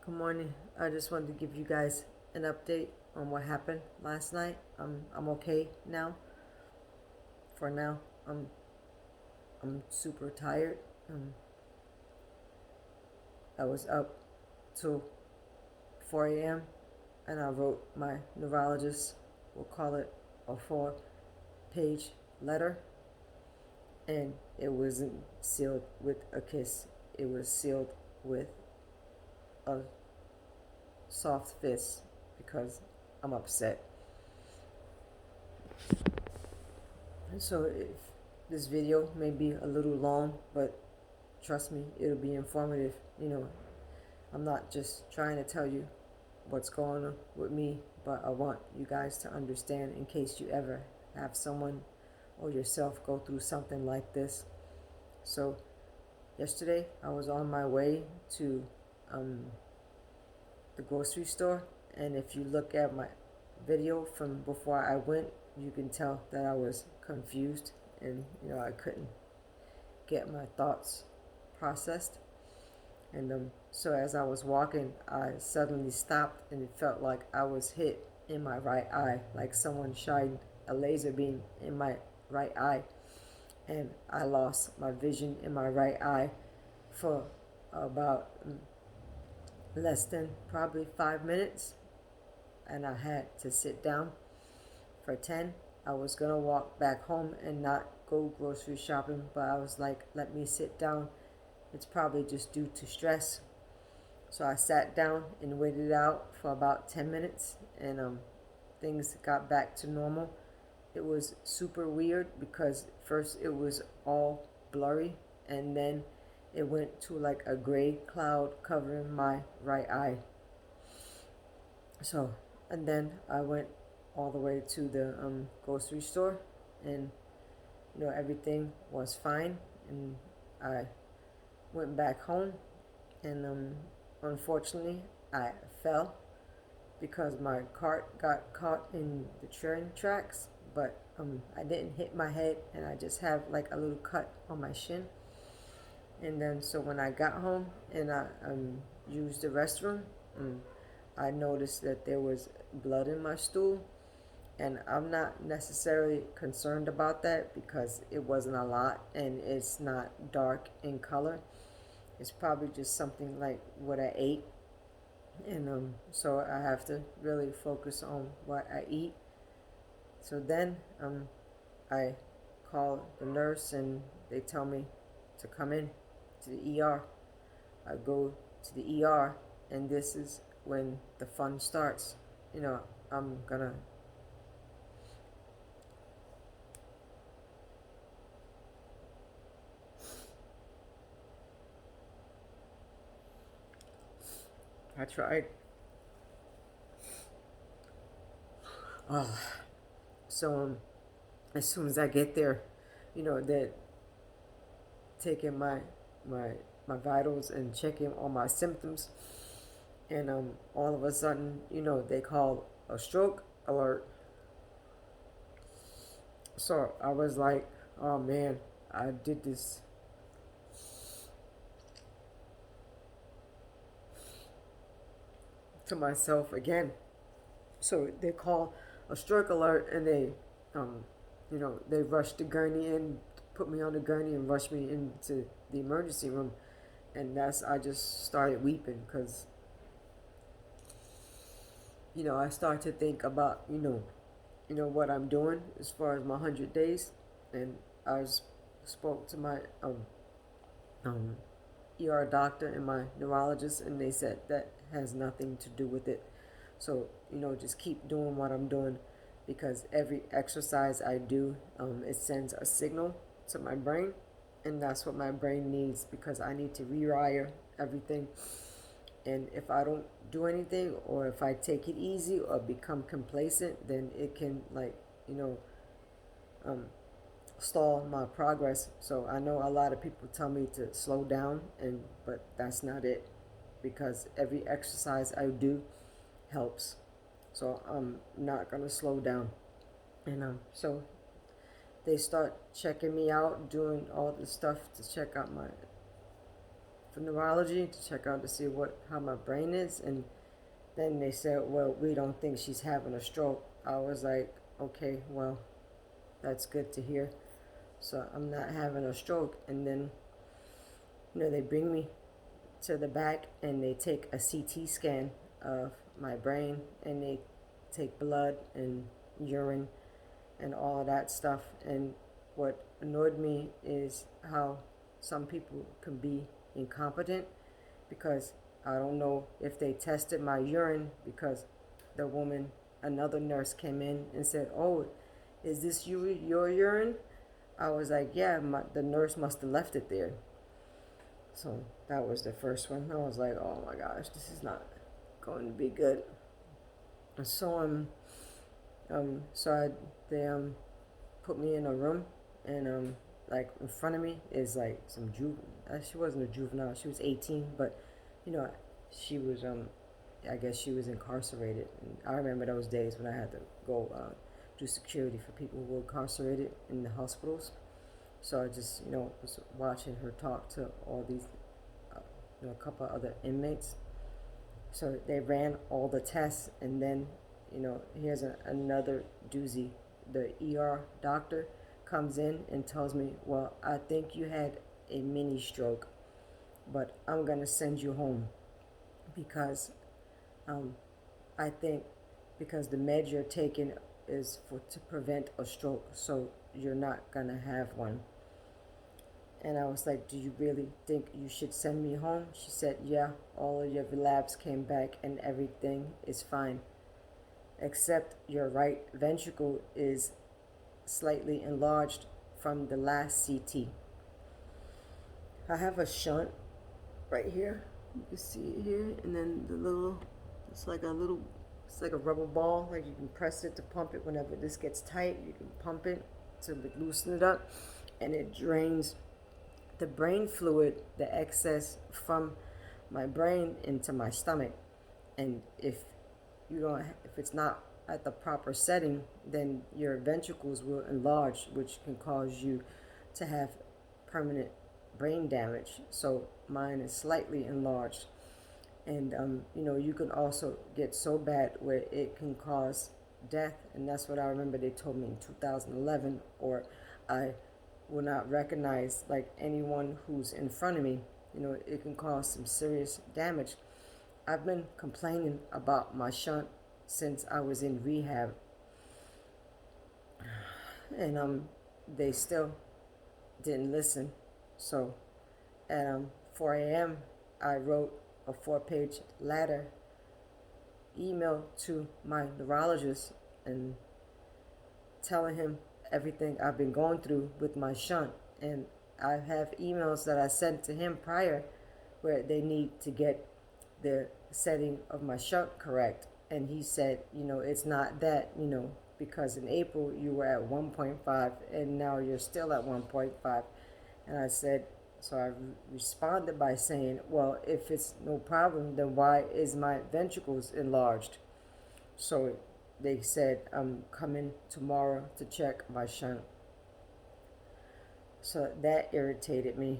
Good morning. I just wanted to give you guys an update on what happened last night. I'm okay now. For now, I'm super tired. Um, I was up till 4 a.m. and I wrote my neurologist. We'll call it a 4-page letter, and it wasn't sealed with a kiss. It was sealed with a soft fist because I'm upset. So if this video may be a little long, but trust me, it'll be informative. I'm not just trying to tell you what's going on with me, but I want you guys to understand in case you ever have someone or yourself go through something like this. So yesterday I was on my way to um, the grocery store, and if you look at my video from before I went, you can tell that I was confused and I couldn't get my thoughts processed. And so as I was walking, I suddenly stopped, and it felt like I was hit in my right eye, like someone shined a laser beam in my right eye, and I lost my vision in my right eye for about less than probably 5 minutes, and I had to sit down for 10. I was gonna walk back home and not go grocery shopping, but I was like, let me sit down. It's probably just due to stress. So I sat down and waited out for about 10 minutes, and things got back to normal. It was super weird because first it was all blurry, and then it went to like a gray cloud covering my right eye. So, and then I went all the way to the grocery store, and everything was fine, and I went back home, and unfortunately I fell because my cart got caught in the train tracks, but I didn't hit my head, and I just have like a little cut on my shin. And then so when I got home and I used the restroom, I noticed that there was blood in my stool, and I'm not necessarily concerned about that because it wasn't a lot and it's not dark in color. It's probably just something like what I ate, and so I have to really focus on what I eat. So then I call the nurse, and they tell me to come in to the ER. I go to the ER, and this is when the fun starts. I'm gonna I tried. So as soon as I get there, they're taking my my vitals and checking all my symptoms, and all of a sudden, they call a stroke alert. So I was like, oh man, I did this to myself again. So they call a stroke alert, and um, they rushed the gurney in, put me on the gurney, and rushed me into the emergency room. And I just started weeping because, I started to think about, what I'm doing as far as my 100 days. And spoke to my um, ER doctor and my neurologist, and they said that has nothing to do with it. So, just keep doing what I'm doing, because every exercise I do, it sends a signal to my brain, and that's what my brain needs, because I need to rewire everything. And if I don't do anything, or if I take it easy or become complacent, then it can, like, um, stall my progress. So I know a lot of people tell me to slow down, but that's not it, because every exercise I do helps. So I'm not gonna slow down. And so they start checking me out, doing all the stuff to check out for neurology to check out to see how my brain is, and then they said, well, we don't think she's having a stroke. I was like, okay, well, that's good to hear. So I'm not having a stroke. And then, they bring me to the back and they take a CT scan of my brain, and they take blood and urine and all of that stuff. And what annoyed me is how some people can be incompetent, because I don't know if they tested my urine, because the woman, another nurse, came in and said, oh, is this your urine? I was like, yeah, the nurse must have left it there. So that was the first one. I was like, oh my gosh, this is not going to be good. So they put me in a room, and like in front of me is like some juvenile. She wasn't a juvenile. She was 18, but you know, she was I guess she was incarcerated. And I remember those days when I had to go do security for people who were incarcerated in the hospitals. So I just was watching her talk to all these a couple of other inmates. So they ran all the tests, and then here's another doozy. The ER doctor comes in and tells me, well, I think you had a mini stroke, but I'm going to send you home because I think because the med you're taking is to prevent a stroke, so you're not going to have one. And I was like, do you really think you should send me home? She said, yeah, all of your labs came back and everything is fine, except your right ventricle is slightly enlarged from the last CT. I have a shunt right here. You can see it here. And then it's like a rubber ball. Like you can press it to pump it. Whenever this gets tight, you can pump it to loosen it up. And it drains the brain fluid, the excess from my brain into my stomach. And if it's not at the proper setting, then your ventricles will enlarge, which can cause you to have permanent brain damage. So mine is slightly enlarged. And you can also get so bad where it can cause death. And that's what I remember they told me in 2011, or I will not recognize like anyone who's in front of me. It can cause some serious damage. I've been complaining about my shunt since I was in rehab, and they still didn't listen. So at 4 a.m. I wrote a 4-page letter, email to my neurologist, and telling him everything I've been going through with my shunt. And I have emails that I sent to him prior where they need to get the setting of my shunt correct. And he said, it's not that, because in April you were at 1.5 and now you're still at 1.5. And I said, so I responded by saying, well, if it's no problem, then why is my ventricles enlarged? So they said, I'm coming tomorrow to check my shunt. So that irritated me.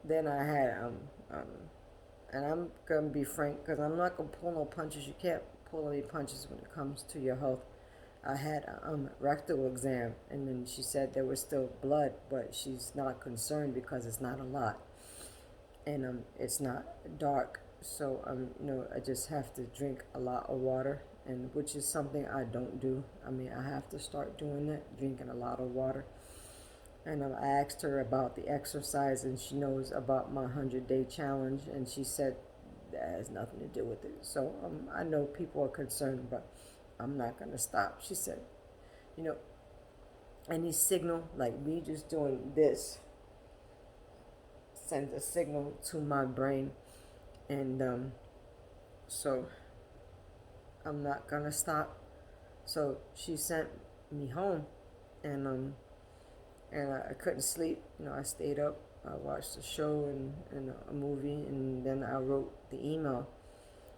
Then I had, and I'm going to be frank, because I'm not going to pull no punches. You can't pull any punches when it comes to your health. I had a rectal exam, and then she said there was still blood, but she's not concerned because it's not a lot, and it's not dark. So I just have to drink a lot of water, and which is something I don't do. I have to start doing that, drinking a lot of water. And I asked her about the exercise, and she knows about my 100-day challenge, and she said that has nothing to do with it. So I know people are concerned, but I'm not going to stop. She said, any signal, like me just doing this, sends a signal to my brain. And so I'm not going to stop. So she sent me home, and I couldn't sleep. I stayed up. I watched a show and a movie, and then I wrote the email.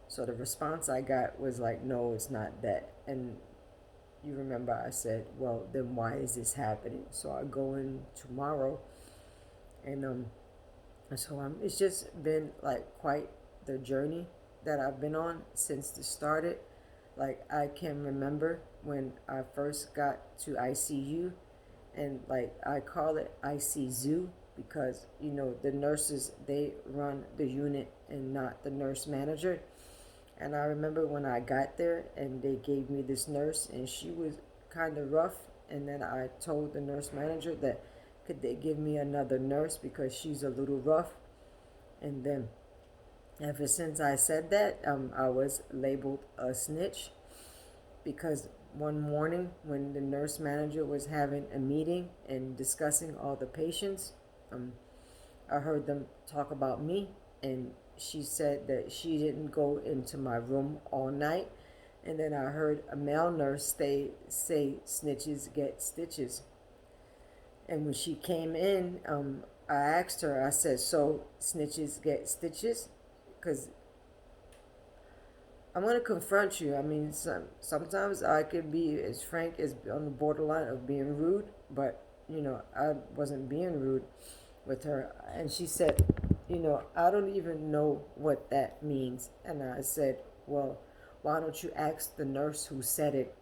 So the response I got was like, no, it's not that. And you remember I said, well, then why is this happening? So I go in tomorrow, and And so it's just been like quite the journey that I've been on since it started. Like I can remember when I first got to ICU, and like I call it IC Zoo because the nurses, they run the unit and not the nurse manager. And I remember when I got there and they gave me this nurse and she was kind of rough. And then I told the nurse manager that could they give me another nurse because she's a little rough. And then ever since I said that, I was labeled a snitch because one morning when the nurse manager was having a meeting and discussing all the patients, um, I heard them talk about me, and she said that she didn't go into my room all night. And then I heard a male nurse say snitches get stitches. And when she came in, I asked her, I said, so snitches get stitches? Because I'm going to confront you. I mean, sometimes I could be as frank as on the borderline of being rude, but, I wasn't being rude with her. And she said, I don't even know what that means. And I said, well, why don't you ask the nurse who said it?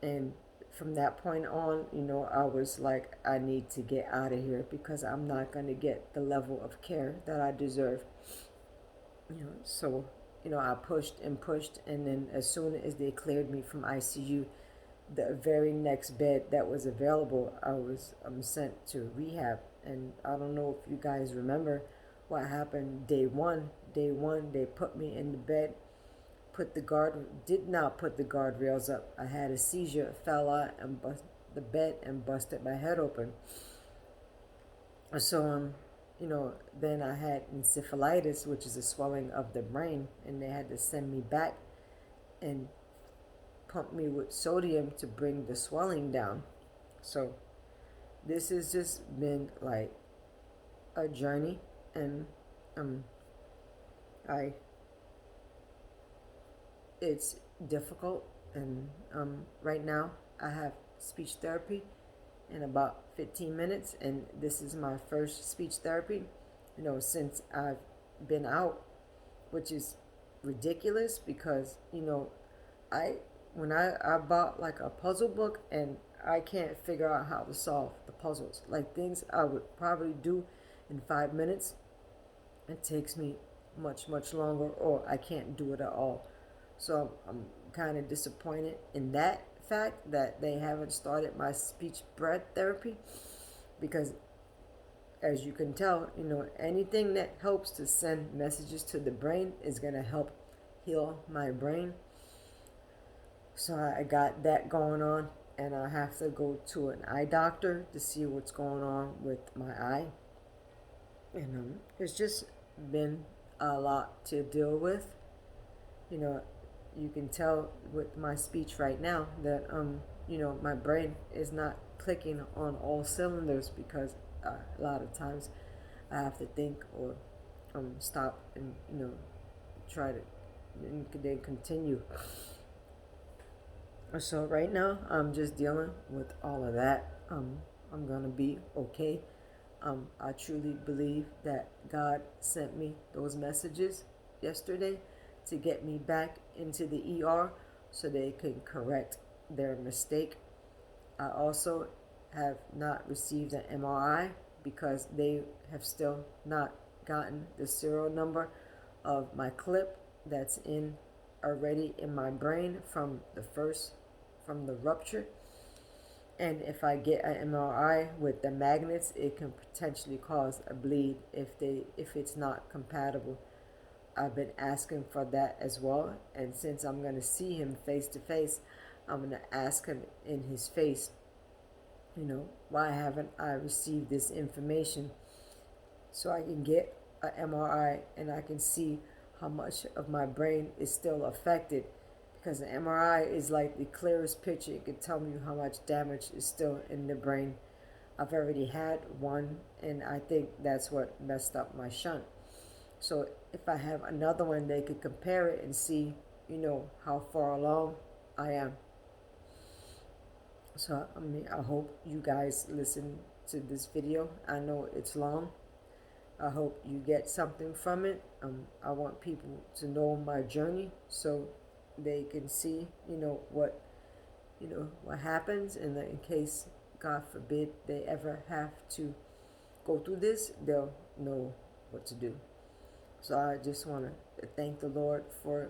And from that point on, I was like, I need to get out of here because I'm not going to get the level of care that I deserve. So, I pushed and pushed, and then as soon as they cleared me from ICU, the very next bed that was available, I was sent to rehab. And I don't know if you guys remember what happened day one. Day one, they put me in the bed, did not put the guardrails up. I had a seizure, fell out and bust the bed and busted my head open. So then I had encephalitis, which is a swelling of the brain, and they had to send me back and pump me with sodium to bring the swelling down. So this has just been like a journey, and um I it's difficult. And right now I have speech therapy in about 15 minutes, and this is my first speech therapy since I've been out, which is ridiculous because I when I bought like a puzzle book, and I can't figure out how to solve the puzzles. Like things I would probably do in 5 minutes, it takes me much longer, or I can't do it at all. So I'm kind of disappointed in that fact that they haven't started my speech breath therapy because, as you can tell, anything that helps to send messages to the brain is going to help heal my brain. So I got that going on, and I have to go to an eye doctor to see what's going on with my eye. And it's just been a lot to deal with. You know, you can tell with my speech right now that my brain is not clicking on all cylinders because a lot of times I have to think or stop and try to and then continue. So right now I'm just dealing with all of that. I'm gonna be okay. I truly believe that God sent me those messages yesterday to get me back into the ER so they can correct their mistake. I also have not received an MRI because they have still not gotten the serial number of my clip that's in already in my brain from the rupture. And if I get an MRI with the magnets, it can potentially cause a bleed if it's not compatible. I've been asking for that as well, and since I'm going to see him face to face, I'm going to ask him in his face, why haven't I received this information so I can get an MRI and I can see how much of my brain is still affected, because the MRI is like the clearest picture. It can tell me how much damage is still in the brain. I've already had one, and I think that's what messed up my shunt. So if I have another one, they could compare it and see, how far along I am. So I hope you guys listen to this video. I know it's long, I hope you get something from it. I want people to know my journey so they can see, what happens, and that in case, God forbid, they ever have to go through this, they'll know what to do. So I just want to thank the Lord for,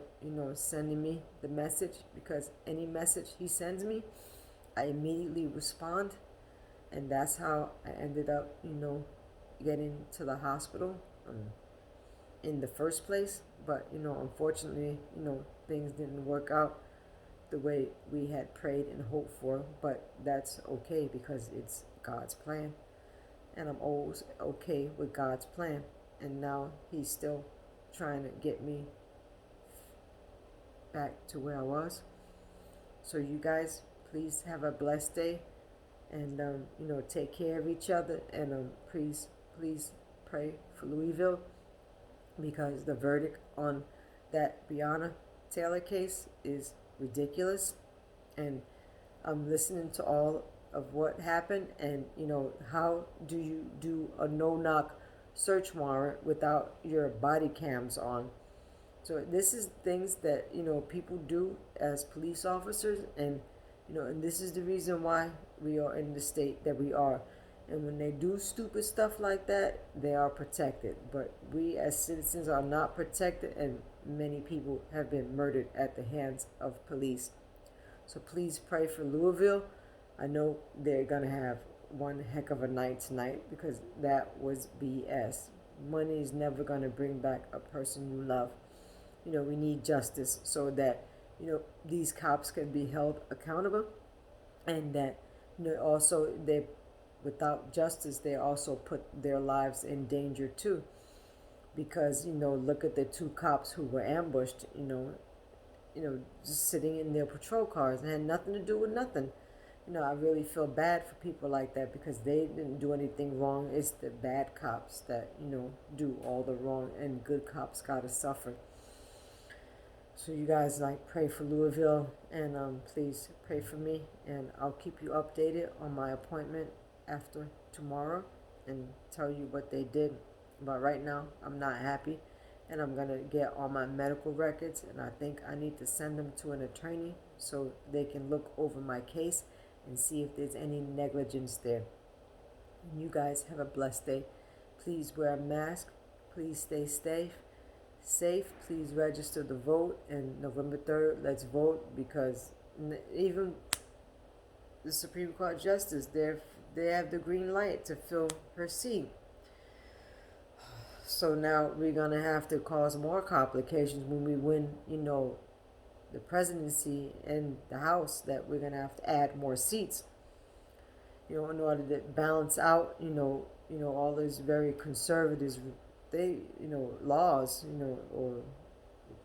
sending me the message, because any message He sends me, I immediately respond. And that's how I ended up, getting to the hospital in the first place. But, unfortunately, things didn't work out the way we had prayed and hoped for. But that's okay because it's God's plan. And I'm always okay with God's plan. And now He's still trying to get me back to where I was. So you guys, please have a blessed day, and take care of each other, and please pray for Louisville, because the verdict on that Breonna Taylor case is ridiculous, and I'm listening to all of what happened, and how do you do a no-knock search warrant without your body cams on? So this is things that people do as police officers, and this is the reason why we are in the state that we are. And when they do stupid stuff like that, they are protected. But we as citizens are not protected, and many people have been murdered at the hands of police. So please pray for Louisville. I know they're gonna have one heck of a night tonight, because that was BS. Money is never gonna bring back a person you love. We need justice so that these cops can be held accountable, and that also they, without justice, they also put their lives in danger too, because look at the two cops who were ambushed, just sitting in their patrol cars and had nothing to do with nothing. I really feel bad for people like that, because they didn't do anything wrong. It's the bad cops that do all the wrong, and good cops gotta suffer. So you guys, pray for Louisville, and please pray for me, and I'll keep you updated on my appointment after tomorrow and tell you what they did. But right now, I'm not happy, and I'm gonna get all my medical records, and I think I need to send them to an attorney so they can look over my case and see if there's any negligence there. And you guys have a blessed day. Please wear a mask. Please stay safe. Please register to vote, and November 3rd, let's vote, because even the Supreme Court Justice, they have the green light to fill her seat. So now we're gonna have to cause more complications when we win, the presidency and the House, that we're gonna have to add more seats, in order to balance out, all these very conservative, laws, or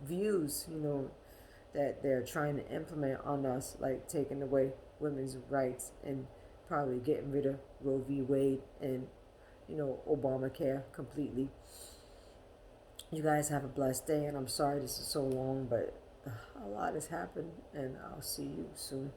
views, that they're trying to implement on us, like taking away women's rights and probably getting rid of Roe v. Wade and, Obamacare completely. You guys have a blessed day, and I'm sorry this is so long, but a lot has happened, and I'll see you soon.